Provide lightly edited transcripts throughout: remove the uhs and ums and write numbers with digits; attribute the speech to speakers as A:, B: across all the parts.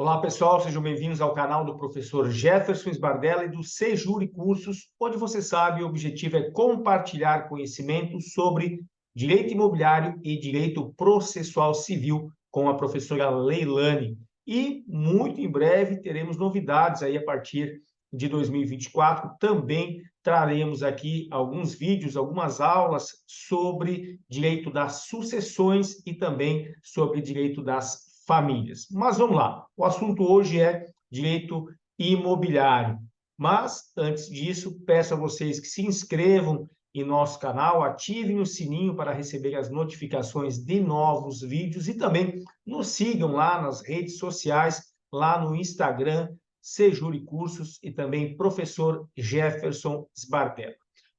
A: Olá, pessoal, sejam bem-vindos ao canal do professor Jefferson Sbardella e do Sejure Cursos, onde você sabe o objetivo é compartilhar conhecimento sobre direito imobiliário e direito processual civil com a professora Leilane. E muito em breve teremos novidades aí a partir de 2024. Também traremos aqui alguns vídeos, algumas aulas sobre direito das sucessões e também sobre direito das famílias. Mas vamos lá, o assunto hoje é direito imobiliário. Mas, antes disso, peço a vocês que se inscrevam em nosso canal, ativem o sininho para receber as notificações de novos vídeos e também nos sigam lá nas redes sociais, lá no Instagram, Sejure Cursos e também Professor Jefferson Sbardella.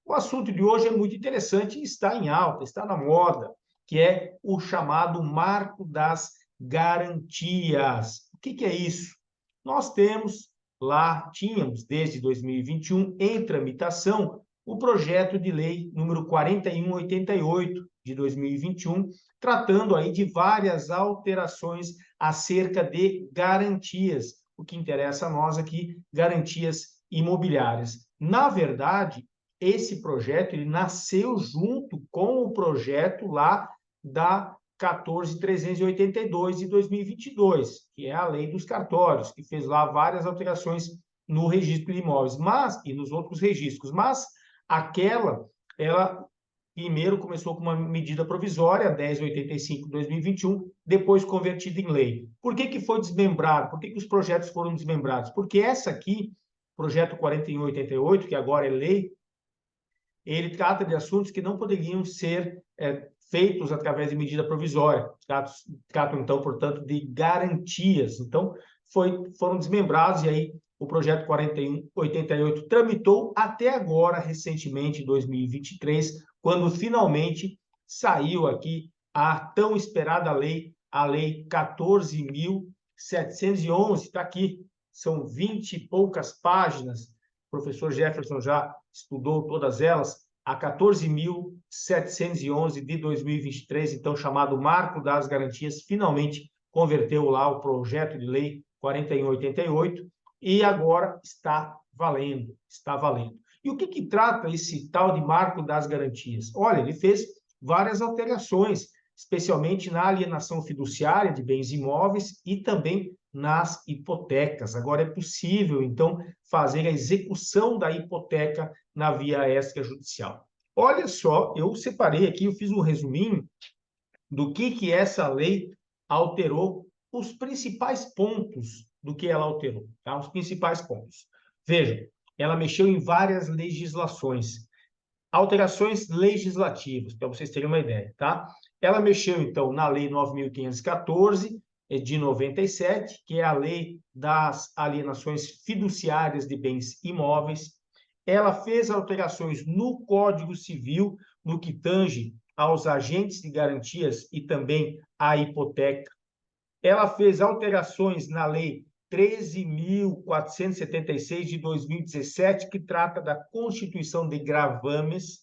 A: O assunto de hoje é muito interessante e está em alta, está na moda, que é o chamado Marco das Garantias. O que é isso? Nós tínhamos desde 2021 em tramitação o projeto de lei número 4188 de 2021, tratando aí de várias alterações acerca de garantias. O que interessa a nós aqui, garantias imobiliárias. Na verdade, esse projeto ele nasceu junto com o projeto lá da 14.382 de 2022, que é a lei dos cartórios, que fez lá várias alterações no registro de imóveis, e nos outros registros, mas ela primeiro começou com uma medida provisória, 1085 de 2021, depois convertida em lei. Por que foi desmembrado? Por que os projetos foram desmembrados? Porque essa aqui, projeto 4188, que agora é lei, ele trata de assuntos que não poderiam ser feitos através de medida provisória. Tratam, então, portanto, de garantias. Então, foram desmembrados e aí o projeto 4188 tramitou até agora, recentemente, em 2023, quando finalmente saiu aqui a tão esperada lei, a Lei 14.711, está aqui, são 20 e poucas páginas, o professor Jefferson já estudou todas elas, a 14.711 de 2023, então chamado Marco das Garantias, finalmente converteu lá o projeto de lei 4188 e agora está valendo, está valendo. E o que trata esse tal de Marco das Garantias? Olha, ele fez várias alterações, especialmente na alienação fiduciária de bens imóveis e também nas hipotecas. Agora é possível, então, fazer a execução da hipoteca na via extrajudicial. Olha só, eu separei aqui, eu fiz um resuminho do que essa lei alterou, os principais pontos do que ela alterou, tá? Os principais pontos. Veja, ela mexeu em várias legislações, alterações legislativas, para vocês terem uma ideia, tá? Ela mexeu, então, na Lei 9.514, de 97, que é a lei das alienações fiduciárias de bens imóveis. Ela fez alterações no Código Civil, no que tange aos agentes de garantias e também à hipoteca. Ela fez alterações na Lei 13.476 de 2017, que trata da constituição de gravames.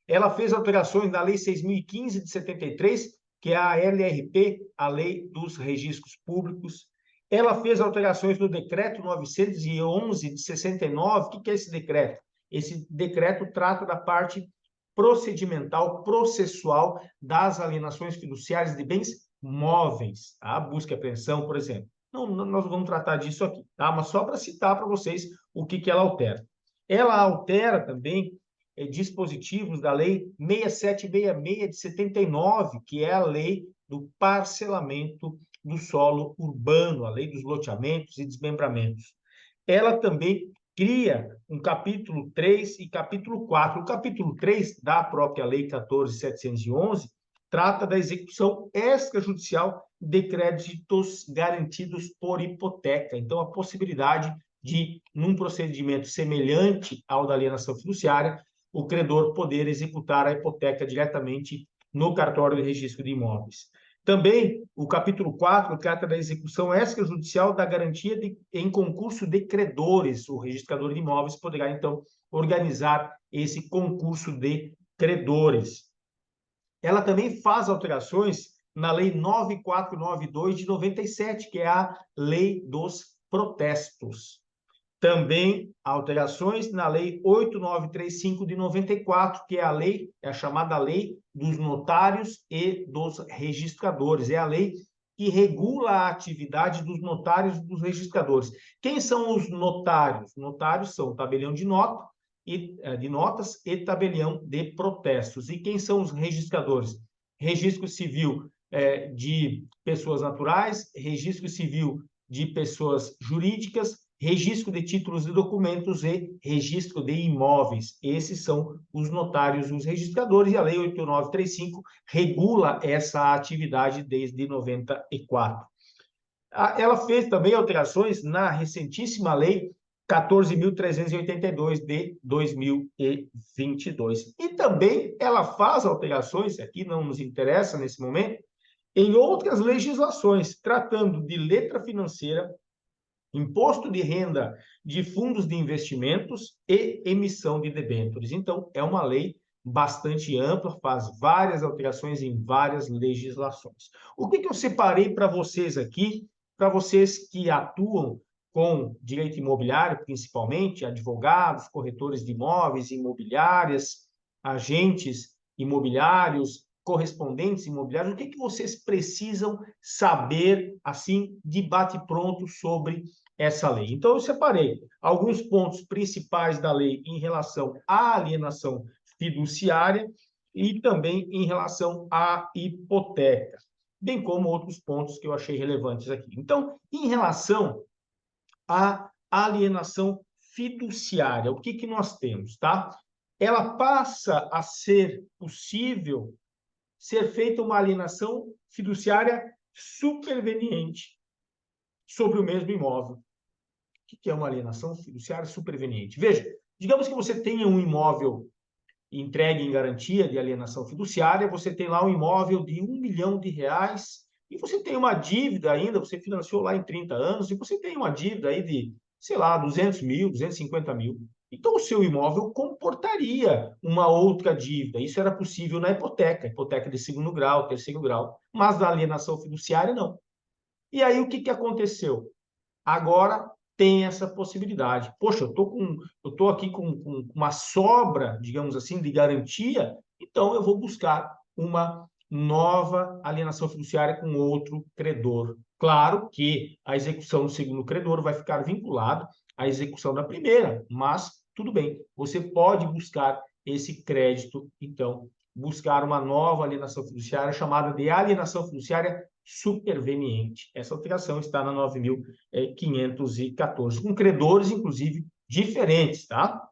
A: Ela fez alterações na Lei 6.015 de 73, que é a LRP, a Lei dos Registros Públicos. Ela fez alterações no Decreto 911 de 69. O que é esse decreto? Esse decreto trata da parte procedimental, processual das alienações fiduciárias de bens móveis, tá? Busca e apreensão, por exemplo. Não, nós vamos tratar disso aqui, tá? Mas só para citar para vocês o que ela altera. Ela altera também dispositivos da Lei 6766 de 79, que é a lei do parcelamento do solo urbano, a lei dos loteamentos e desmembramentos. Ela também cria um capítulo 3 e capítulo 4. O capítulo 3 da própria Lei 14.711 trata da execução extrajudicial de créditos garantidos por hipoteca. Então, a possibilidade de, num procedimento semelhante ao da alienação fiduciária, o credor poder executar a hipoteca diretamente no cartório de registro de imóveis. Também, o capítulo 4 trata da execução extrajudicial da garantia em concurso de credores. O registrador de imóveis poderá, então, organizar esse concurso de credores. Ela também faz alterações na Lei 9492 de 97, que é a Lei dos Protestos. Também alterações na Lei 8935 de 94, que é a chamada Lei dos Notários e dos Registradores. É a lei que regula a atividade dos notários e dos registradores. Quem são os notários? Notários são tabelião de notas e tabelião de protestos. E quem são os registradores? Registro civil de pessoas naturais, registro civil de pessoas jurídicas, registro de títulos de documentos e registro de imóveis. Esses são os notários, os registradores, e a Lei 8935 regula essa atividade desde 94. Ela fez também alterações na recentíssima Lei 14.382 de 2022. E também ela faz alterações, aqui não nos interessa nesse momento, em outras legislações, tratando de letra financeira, imposto de renda de fundos de investimentos e emissão de debêntures. Então, é uma lei bastante ampla, faz várias alterações em várias legislações. O que eu separei para vocês aqui, para vocês que atuam com direito imobiliário, principalmente, advogados, corretores de imóveis, imobiliárias, agentes imobiliários, correspondentes imobiliários, o que vocês precisam saber, assim, de bate-pronto sobre essa lei? Então, eu separei alguns pontos principais da lei em relação à alienação fiduciária e também em relação à hipoteca, bem como outros pontos que eu achei relevantes aqui. Então, em relação à alienação fiduciária, o que nós temos, tá? Ela passa a ser possível ser feita uma alienação fiduciária superveniente sobre o mesmo imóvel. O que é uma alienação fiduciária superveniente? Veja, digamos que você tenha um imóvel entregue em garantia de alienação fiduciária, você tem lá um imóvel de R$ 1 milhão e você tem uma dívida ainda, você financiou lá em 30 anos e você tem uma dívida aí de, sei lá, 200 mil, 250 mil. Então, o seu imóvel comportaria uma outra dívida. Isso era possível na hipoteca de segundo grau, terceiro grau, mas na alienação fiduciária, não. E aí, o que aconteceu? Agora tem essa possibilidade. Poxa, eu tô aqui com uma sobra, digamos assim, de garantia, então eu vou buscar uma nova alienação fiduciária com outro credor. Claro que a execução do segundo credor vai ficar vinculada à execução da primeira, mas tudo bem, você pode buscar esse crédito, então, buscar uma nova alienação fiduciária chamada de alienação fiduciária superveniente. Essa alteração está na 9.514, com credores, inclusive, diferentes, tá?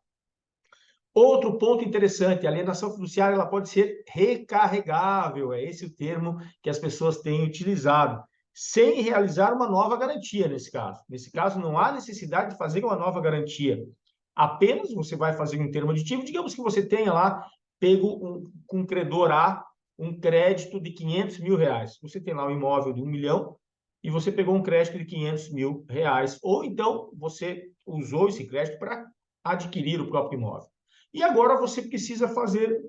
A: Outro ponto interessante, a alienação fiduciária ela pode ser recarregável, é esse o termo que as pessoas têm utilizado, sem realizar uma nova garantia nesse caso. Nesse caso, não há necessidade de fazer uma nova garantia. Apenas você vai fazer um termo aditivo, digamos que você tenha lá pego com um credor A um crédito de R$500 mil. Você tem lá um imóvel de 1 milhão e você pegou um crédito de R$500 mil. Ou então você usou esse crédito para adquirir o próprio imóvel. E agora você precisa fazer,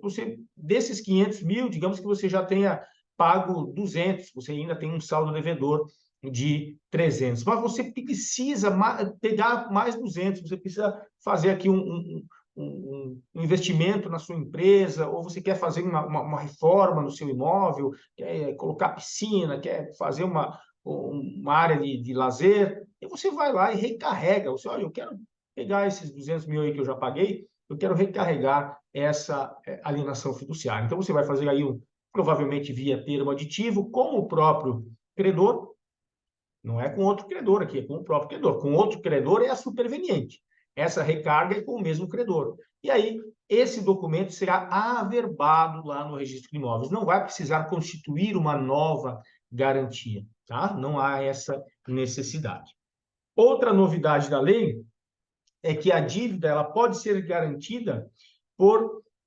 A: desses 500 mil, digamos que você já tenha pago 200, você ainda tem um saldo devedor de 300, mas você precisa pegar mais 200, você precisa fazer aqui um investimento na sua empresa, ou você quer fazer uma reforma no seu imóvel, quer colocar piscina, quer fazer uma área de lazer, e você vai lá e recarrega. Você, olha, eu quero pegar esses 200 mil aí que eu já paguei, eu quero recarregar essa alienação fiduciária. Então, você vai fazer aí, provavelmente via termo aditivo, com o próprio credor, não é com outro credor aqui, é com o próprio credor. Com outro credor é a superveniente. Essa recarga é com o mesmo credor. E aí, esse documento será averbado lá no registro de imóveis. Não vai precisar constituir uma nova garantia, tá? Não há essa necessidade. Outra novidade da lei é que a dívida ela pode ser garantida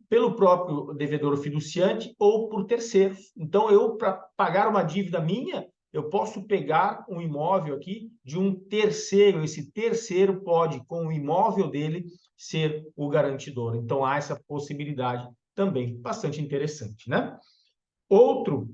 A: pelo próprio devedor fiduciante ou por terceiros. Então, para pagar uma dívida minha, eu posso pegar um imóvel aqui de um terceiro. Esse terceiro pode, com o imóvel dele, ser o garantidor. Então, há essa possibilidade também, bastante interessante, né? Outro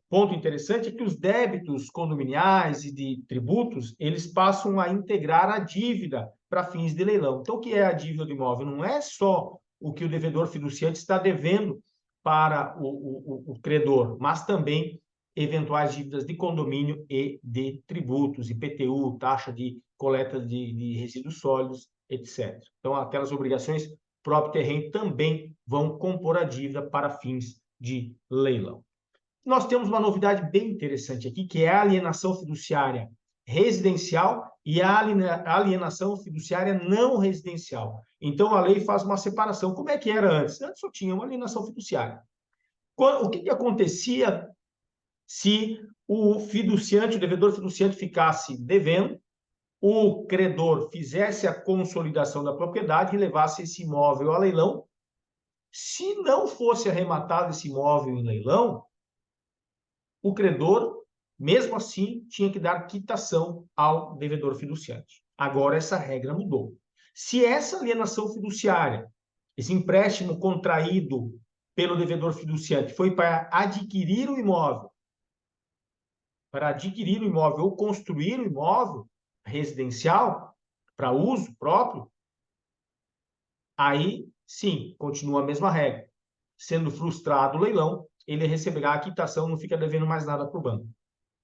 A: ponto interessante é que os débitos condominiais e de tributos, eles passam a integrar a dívida para fins de leilão. Então, o que é a dívida do imóvel? Não é só o que o devedor fiduciante está devendo para o credor, mas também eventuais dívidas de condomínio e de tributos, IPTU, taxa de coleta de resíduos sólidos, etc. Então, aquelas obrigações próprio terreno também vão compor a dívida para fins de leilão. Nós temos uma novidade bem interessante aqui, que é a alienação fiduciária residencial e a alienação fiduciária não residencial. Então, a lei faz uma separação. Como é que era antes? Antes só tinha uma alienação fiduciária. O que acontecia se o fiduciante, o devedor fiduciante, ficasse devendo, o credor fizesse a consolidação da propriedade e levasse esse imóvel a leilão? Se não fosse arrematado esse imóvel em leilão, o credor, mesmo assim, tinha que dar quitação ao devedor fiduciante. Agora essa regra mudou. Se essa alienação fiduciária, esse empréstimo contraído pelo devedor fiduciante foi para adquirir o imóvel, ou construir o imóvel residencial para uso próprio, aí sim, continua a mesma regra. Sendo frustrado o leilão, ele receberá a quitação, não fica devendo mais nada para o banco.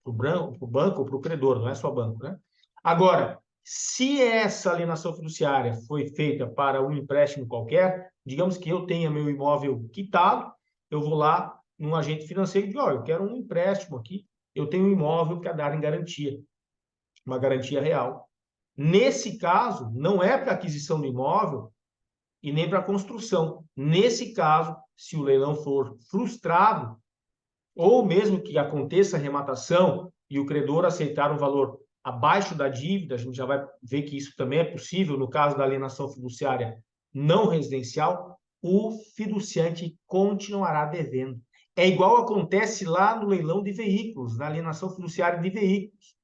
A: Para o banco ou para o credor, não é só banco, né? Agora, se essa alienação fiduciária foi feita para um empréstimo qualquer, digamos que eu tenha meu imóvel quitado, eu vou lá num agente financeiro e digo, eu quero um empréstimo aqui, eu tenho um imóvel para dar em garantia, uma garantia real. Nesse caso, não é para aquisição do imóvel e nem para construção. Nesse caso, se o leilão for frustrado, ou mesmo que aconteça a arrematação e o credor aceitar um valor abaixo da dívida, a gente já vai ver que isso também é possível no caso da alienação fiduciária não residencial, o fiduciante continuará devendo. É igual acontece lá no leilão de veículos, na alienação fiduciária de veículos.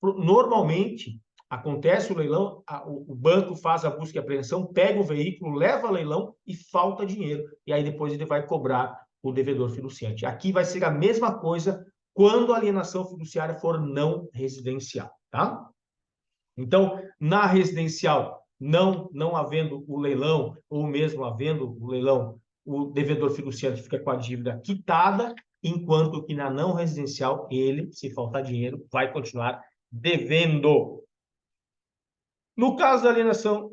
A: Normalmente, acontece o leilão, o banco faz a busca e apreensão, pega o veículo, leva a leilão e falta dinheiro. E aí depois ele vai cobrar o devedor fiduciante. Aqui vai ser a mesma coisa quando a alienação fiduciária for não residencial, tá? Então, na residencial, não havendo o leilão, ou mesmo havendo o leilão, o devedor fiduciante fica com a dívida quitada, enquanto que na não residencial, ele, se faltar dinheiro, vai continuar devendo. No caso da alienação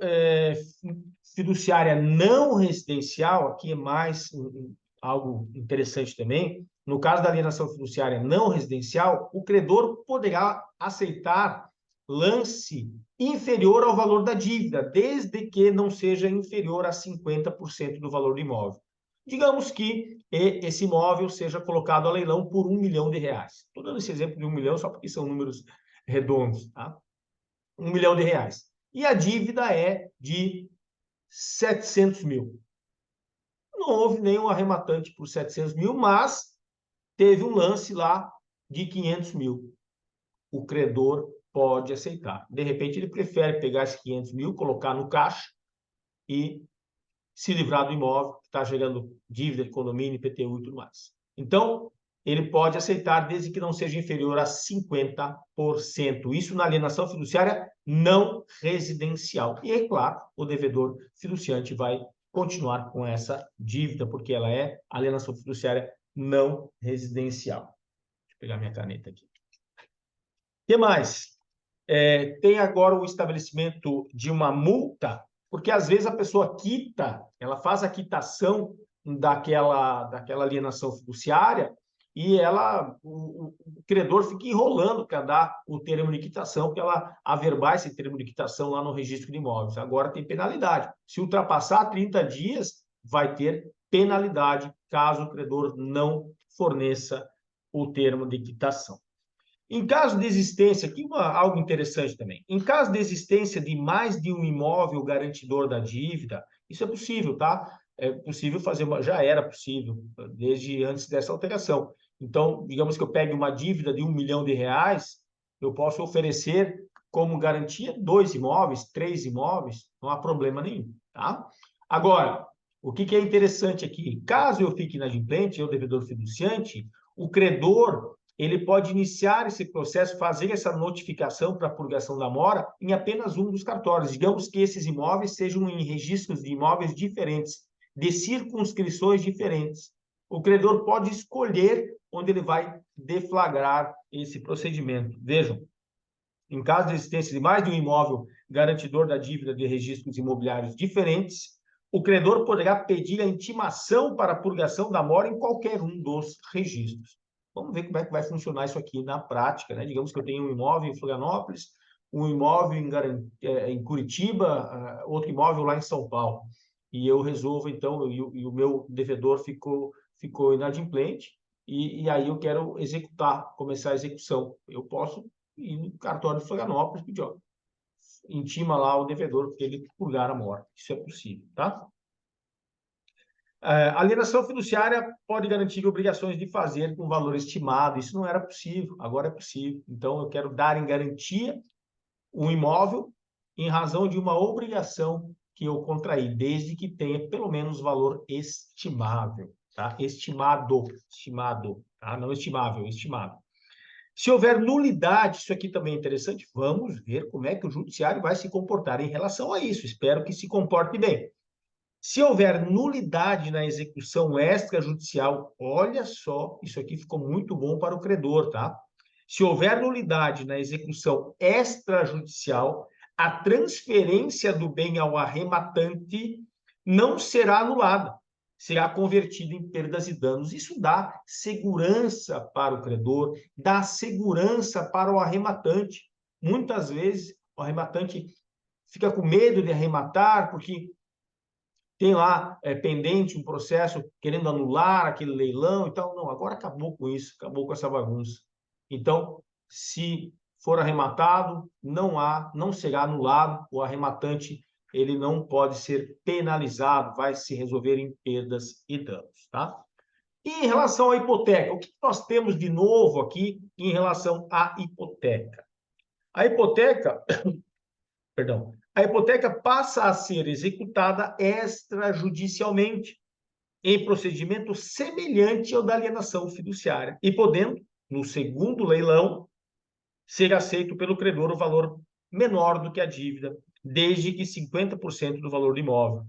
A: fiduciária não residencial, aqui é mais algo interessante também. No caso da alienação fiduciária não residencial, o credor poderá aceitar lance inferior ao valor da dívida, desde que não seja inferior a 50% do valor do imóvel. Digamos que esse imóvel seja colocado a leilão por R$1 milhão. Estou dando esse exemplo de 1 milhão só porque são números redondos, tá? R$1 milhão. E a dívida é de 700 mil. Não houve nenhum arrematante por 700 mil, mas teve um lance lá de 500 mil. O credor pode aceitar. De repente, ele prefere pegar esses 500 mil, colocar no caixa e se livrar do imóvel, que está gerando dívida de condomínio, IPTU e tudo mais. Então, ele pode aceitar desde que não seja inferior a 50%. Isso na alienação fiduciária não residencial. E, é claro, o devedor fiduciante vai continuar com essa dívida, porque ela é alienação fiduciária não residencial. Deixa eu pegar minha caneta aqui. O que mais? Tem agora o estabelecimento de uma multa, porque às vezes a pessoa quita, ela faz a quitação daquela alienação fiduciária e o credor fica enrolando para dar o termo de quitação, para ela averbar esse termo de quitação lá no registro de imóveis. Agora tem penalidade. Se ultrapassar 30 dias, vai ter penalidade caso o credor não forneça o termo de quitação. Em caso de existência, aqui algo interessante também. Em caso de existência de mais de um imóvel garantidor da dívida, isso é possível, tá? É possível fazer, já era possível, desde antes dessa alteração. Então, digamos que eu pegue uma dívida de R$1 milhão, eu posso oferecer como garantia 2 imóveis, 3 imóveis, não há problema nenhum, tá? Agora, O que é interessante aqui? Caso eu fique inadimplente, eu devedor fiduciante, o credor ele pode iniciar esse processo, fazer essa notificação para a purgação da mora em apenas um dos cartórios. Digamos que esses imóveis sejam em registros de imóveis diferentes, de circunscrições diferentes. O credor pode escolher onde ele vai deflagrar esse procedimento. Vejam, em caso de existência de mais de um imóvel garantidor da dívida de registros imobiliários diferentes, o credor poderá pedir a intimação para a purgação da mora em qualquer um dos registros. Vamos ver como é que vai funcionar isso aqui na prática, né? Digamos que eu tenho um imóvel em Florianópolis, um imóvel em Curitiba, outro imóvel lá em São Paulo. E eu resolvo, então, e o meu devedor ficou inadimplente, e aí eu quero executar, começar a execução. Eu posso ir no cartório de Florianópolis, pedir, ó, intima lá o devedor porque ele purgar a morte. Isso é possível, tá? A alienação fiduciária pode garantir obrigações de fazer com valor estimado. Isso não era possível, agora é possível. Então, eu quero dar em garantia um imóvel em razão de uma obrigação que eu contraí, desde que tenha pelo menos valor estimável, tá? Estimado, tá? Não estimável, estimado. Se houver nulidade, isso aqui também é interessante, vamos ver como é que o judiciário vai se comportar em relação a isso. Espero que se comporte bem. Se houver nulidade na execução extrajudicial, olha só, isso aqui ficou muito bom para o credor, tá? Se houver nulidade na execução extrajudicial, a transferência do bem ao arrematante não será anulada, será convertida em perdas e danos. Isso dá segurança para o credor, dá segurança para o arrematante. Muitas vezes, o arrematante fica com medo de arrematar, porque tem lá pendente um processo querendo anular aquele leilão e tal. Não, agora acabou com isso, acabou com essa bagunça. Então, se for arrematado, não será anulado, o arrematante ele não pode ser penalizado, vai se resolver em perdas e danos, tá? E em relação à hipoteca, o que nós temos de novo aqui em relação à hipoteca? A hipoteca, perdão, a hipoteca passa a ser executada extrajudicialmente, em procedimento semelhante ao da alienação fiduciária, e podendo, no segundo leilão, ser aceito pelo credor o valor menor do que a dívida, desde que 50% do valor do imóvel,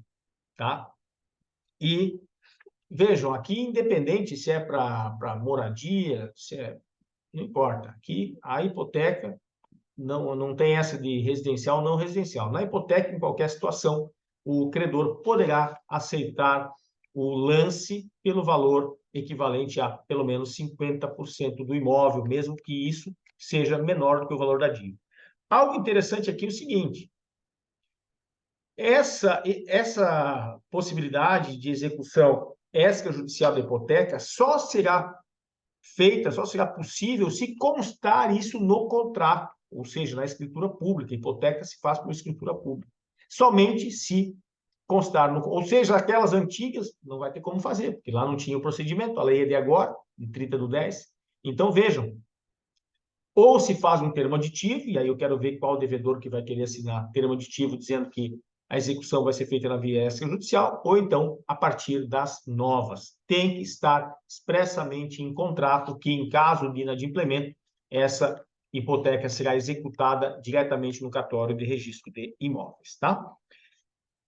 A: tá? E vejam, aqui independente se é para moradia, se é, não importa. Aqui a hipoteca não tem essa de residencial ou não residencial. Na hipoteca, em qualquer situação, o credor poderá aceitar o lance pelo valor equivalente a pelo menos 50% do imóvel, mesmo que isso seja menor do que o valor da dívida. Algo interessante aqui é o seguinte: essa possibilidade de execução extrajudicial da hipoteca só será feita, só será possível se constar isso no contrato, ou seja, na escritura pública. A hipoteca se faz por escritura pública. Somente se constar, ou seja, aquelas antigas não vai ter como fazer, porque lá não tinha o procedimento, a lei é de agora, de 30/10. Então, vejam, ou se faz um termo aditivo, e aí eu quero ver qual devedor que vai querer assinar termo aditivo dizendo que a execução vai ser feita na via extrajudicial, ou então a partir das novas. Tem que estar expressamente em contrato que, em caso de inadimplemento, essa hipoteca será executada diretamente no cartório de registro de imóveis, tá?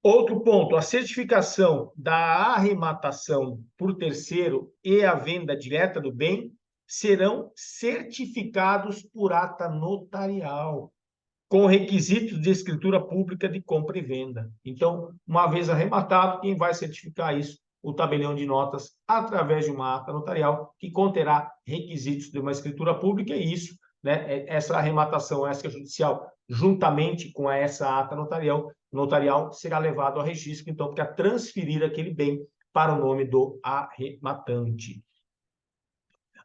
A: Outro ponto, a certificação da arrematação por terceiro e a venda direta do bem serão certificados por ata notarial, com requisitos de escritura pública de compra e venda. Então, uma vez arrematado, quem vai certificar isso? O tabelião de notas, através de uma ata notarial, que conterá requisitos de uma escritura pública, e isso, né, essa arrematação extrajudicial, juntamente com essa ata notarial, será levado a registro, então, para transferir aquele bem para o nome do arrematante.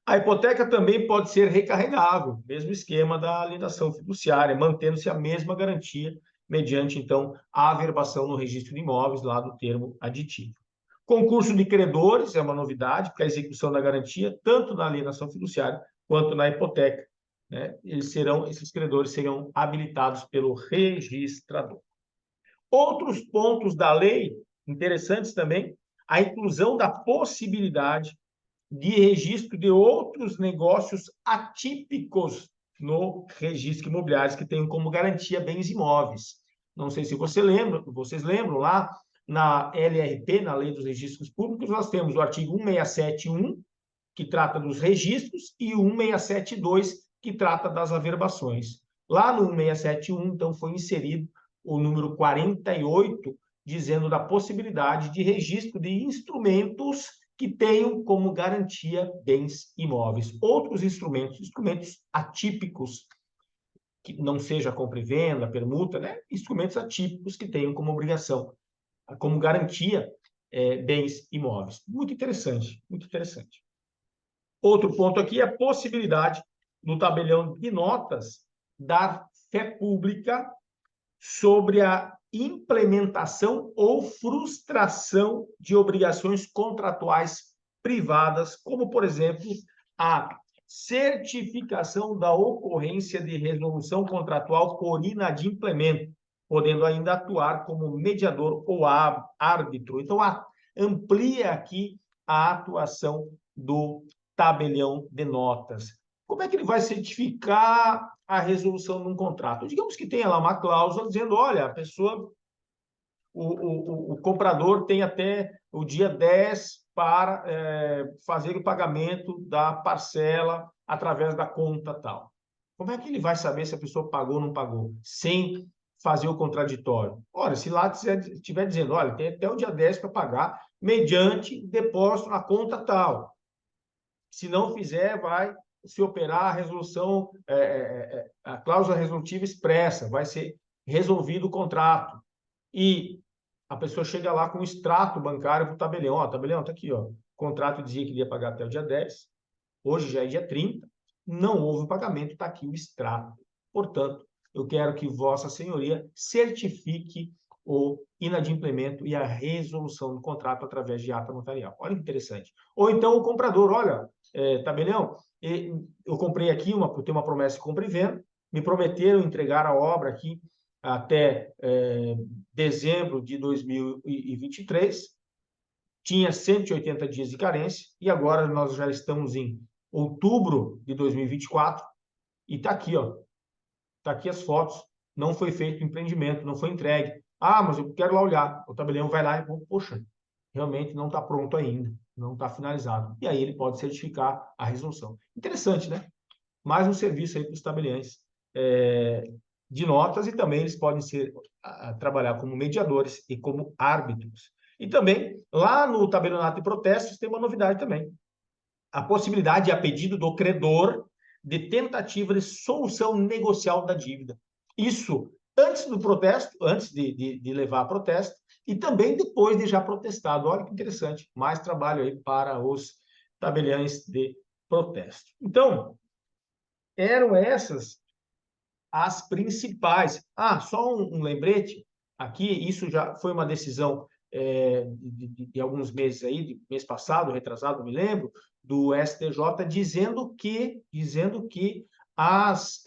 A: A hipoteca também pode ser recarregável, mesmo esquema da alienação fiduciária, mantendo-se a mesma garantia, mediante, então, a averbação no registro de imóveis, lá do termo aditivo. Concurso de credores é uma novidade, porque a execução da garantia, tanto na alienação fiduciária quanto na hipoteca, né, esses credores serão habilitados pelo registrador. Outros pontos da lei, interessantes também, a inclusão da possibilidade de registro de outros negócios atípicos no registro imobiliário, que tem como garantia bens imóveis. Não sei se vocês lembram lá na LRP, na Lei dos Registros Públicos, nós temos o artigo 1671, que trata dos registros, e o 1672, que trata das averbações. Lá no 1671, então, foi inserido o número 48, dizendo da possibilidade de registro de instrumentos que tenham como garantia bens imóveis. Outros instrumentos atípicos, que não seja compra e venda, permuta, né? Instrumentos atípicos que tenham como obrigação, como garantia, bens imóveis. Muito interessante, muito interessante. Outro ponto aqui é a possibilidade, no tabelião de notas, dar fé pública sobre a implementação ou frustração de obrigações contratuais privadas, como, por exemplo, a certificação da ocorrência de resolução contratual por inadimplemento, podendo ainda atuar como mediador ou árbitro. Então, amplia aqui a atuação do tabelião de notas. Como é que ele vai certificar a resolução de um contrato? Digamos que tenha lá uma cláusula dizendo, olha, a pessoa, o comprador tem até o dia 10 para fazer o pagamento da parcela através da conta tal. Como é que ele vai saber se a pessoa pagou ou não pagou, sem fazer o contraditório? Ora, se lá estiver dizendo, olha, tem até o dia 10 para pagar, mediante depósito na conta tal. Se não fizer, vai se operar a resolução, a cláusula resolutiva expressa, vai ser resolvido o contrato. E a pessoa chega lá com o extrato bancário para o tabelião. Ó, tabelião, está aqui, ó. O contrato dizia que iria pagar até o dia 10, hoje já é dia 30, não houve o pagamento, está aqui o extrato. Portanto, eu quero que Vossa Senhoria certifique o inadimplemento e a resolução do contrato através de ata notarial. Olha que interessante. Ou então o comprador, olha, tabelião, eu comprei aqui, tem uma promessa de compra e venda, me prometeram entregar a obra aqui até dezembro de 2023, tinha 180 dias de carência, e agora nós já estamos em outubro de 2024, e está aqui, ó, está aqui as fotos, não foi feito o empreendimento, não foi entregue. Ah, mas eu quero lá olhar. O tabelião vai lá e, poxa, realmente não está pronto ainda, não está finalizado. E aí ele pode certificar a resolução. Interessante, né? Mais um serviço aí para os tabeliães de notas, e também eles podem trabalhar como mediadores e como árbitros. E também, lá no tabelionato de protestos, tem uma novidade também. A possibilidade, a pedido do credor, de tentativa de solução negocial da dívida. Isso antes do protesto, antes de levar a protesto, e também depois de já protestado. Olha que interessante, mais trabalho aí para os tabeliães de protesto. Então, eram essas as principais. Ah, só um lembrete, aqui, isso já foi uma decisão de alguns meses aí, de mês passado, retrasado, me lembro, do STJ, dizendo que as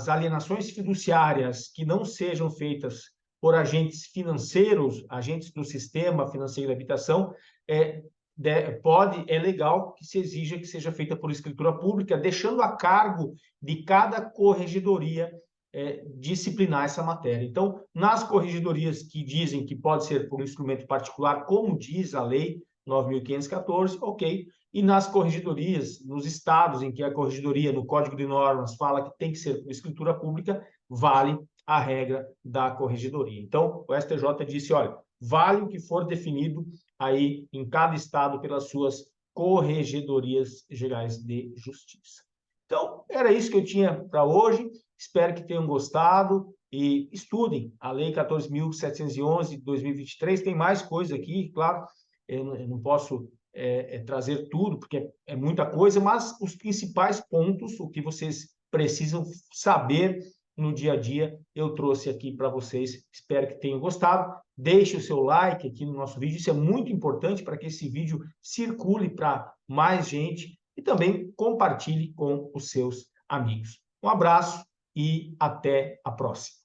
A: alienações fiduciárias que não sejam feitas por agentes financeiros, agentes do sistema financeiro de habitação, é legal que se exija que seja feita por escritura pública, deixando a cargo de cada corregedoria disciplinar essa matéria. Então, nas corregedorias que dizem que pode ser por um instrumento particular, como diz a lei 9.514, ok. E nas corregedorias, nos estados em que a corregedoria, no Código de Normas, fala que tem que ser por escritura pública, vale a regra da corregedoria. Então, o STJ disse, olha, vale o que for definido aí em cada estado pelas suas corregedorias gerais de justiça. Então, era isso que eu tinha para hoje. Espero que tenham gostado e estudem a Lei 14.711 de 2023. Tem mais coisa aqui, claro, eu não posso trazer tudo, porque é muita coisa, mas os principais pontos, o que vocês precisam saber no dia a dia, eu trouxe aqui para vocês. Espero que tenham gostado. Deixe o seu like aqui no nosso vídeo, isso é muito importante para que esse vídeo circule para mais gente, e também compartilhe com os seus amigos. Um abraço e até a próxima.